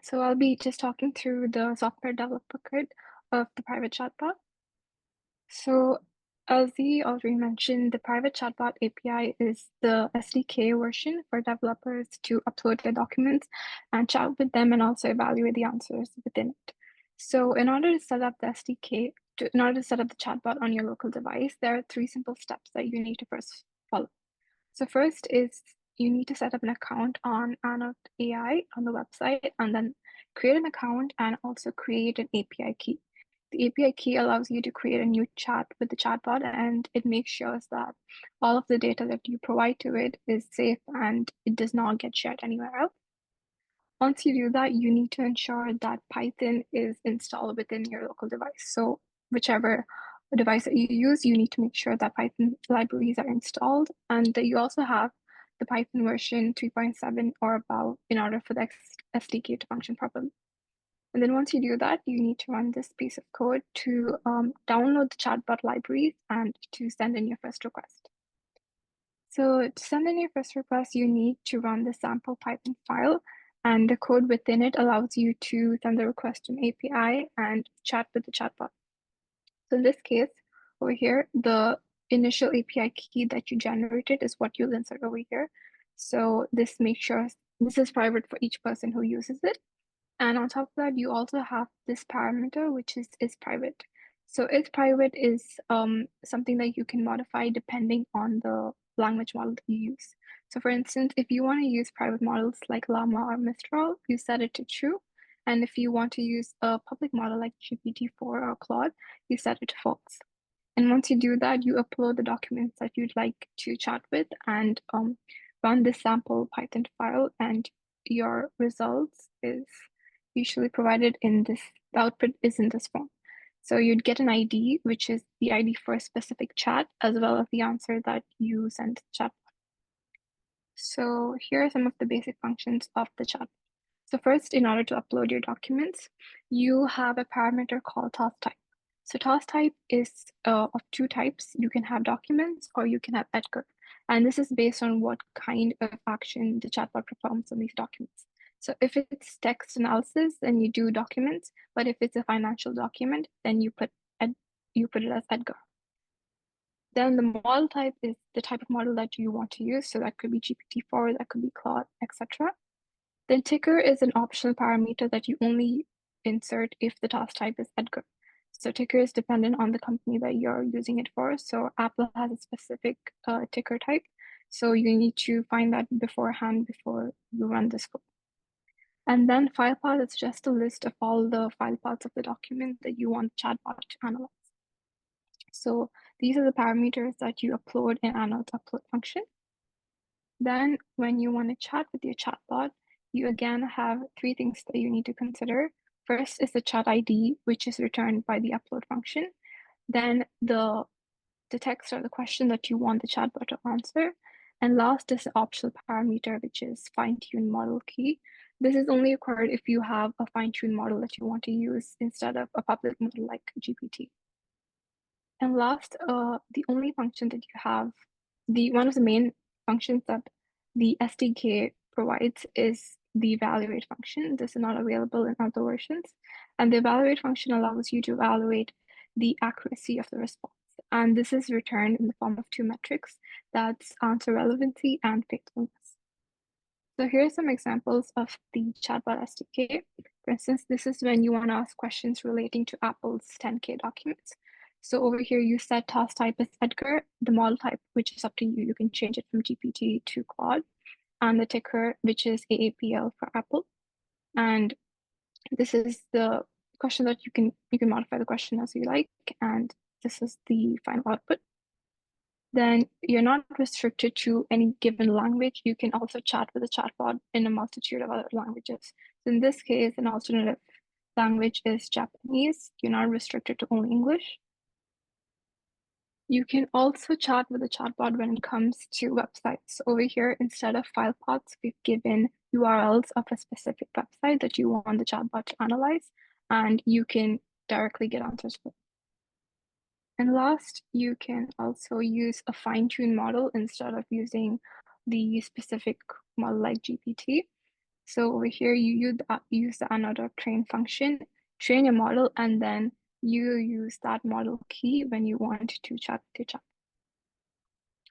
So I'll be just talking through the software developer kit of the private chatbot. So as he already mentioned, the private chatbot API is the SDK version for developers to upload their documents and chat with them and also evaluate the answers within it. So in order to set up the SDK, in order to set up the chatbot on your local device, there are three simple steps that you need to first follow. So first is you need to set up an account on Anode AI on the website and then create an account and also create an API key. The API key allows you to create a new chat with the chatbot and it makes sure that all of the data that you provide to it is safe and it does not get shared anywhere else. Once you do that, you need to ensure that Python is installed within your local device. So whichever device that you use, you need to make sure that Python libraries are installed and that you also have the Python version 3.7 or above in order for the SDK to function properly. And then once you do that, you need to run this piece of code to download the chatbot libraries and to send in your first request. So to send in your first request, you need to run the sample Python file, and the code within it allows you to send the request to an API and chat with the chatbot. So in this case, over here, the initial API key that you generated is what you'll insert over here. So this makes sure this is private for each person who uses it. And on top of that, you also have this parameter, which is private. So is private is something that you can modify depending on the language model that you use. So for instance, if you want to use private models like Llama or Mistral, you set it to true. And if you want to use a public model like GPT-4 or Claude, you set it to false. And once you do that, you upload the documents that you'd like to chat with and run this sample Python file, and your results is usually provided in this, the output is in this form. So you'd get an ID, which is the ID for a specific chat, as well as the answer that you sent to the chat. So here are some of the basic functions of the chat. So first, in order to upload your documents, you have a parameter called task type. So task type is of two types. You can have documents or you can have Edgar. And this is based on what kind of action the chatbot performs on these documents. So if it's text analysis, then you do documents. But if it's a financial document, then you put it as Edgar. Then the model type is the type of model that you want to use. So that could be GPT-4, that could be Claude, etc. Then ticker is an optional parameter that you only insert if the task type is Edgar. So ticker is dependent on the company that you're using it for. So Apple has a specific ticker type. So you need to find that beforehand before you run this code. And then file path is just a list of all the file paths of the document that you want the chatbot to analyze. So these are the parameters that you upload in Anode's upload function. Then when you want to chat with your chatbot, you again have three things that you need to consider. First is the chat ID, which is returned by the upload function. Then the text or the question that you want the chatbot to answer. And last is the optional parameter, which is fine-tune model key. This is only required if you have a fine-tuned model that you want to use instead of a public model like GPT. And last, the only function that you have, one of the main functions that the SDK provides is the evaluate function. This is not available in other versions. And the evaluate function allows you to evaluate the accuracy of the response. And this is returned in the form of two metrics, that's answer relevancy and faithfulness. So here are some examples of the Chatbot SDK. For instance, this is when you want to ask questions relating to Apple's 10K documents. So over here, you set task type as Edgar, the model type, which is up to you. You can change it from GPT to Claude, and the ticker, which is AAPL for Apple. And this is the question that you can modify the question as you like, and this is the final output. Then you're not restricted to any given language. You can also chat with a chatbot in a multitude of other languages. So in this case, an alternative language is Japanese. You're not restricted to only English. You can also chat with a chatbot when it comes to websites. Over here, instead of file paths, we've given URLs of a specific website that you want the chatbot to analyze, and you can directly get answers for. And last, you can also use a fine-tuned model instead of using the specific model like GPT. So over here, you use the another train function, train your model, and then you use that model key when you want to chat to chat.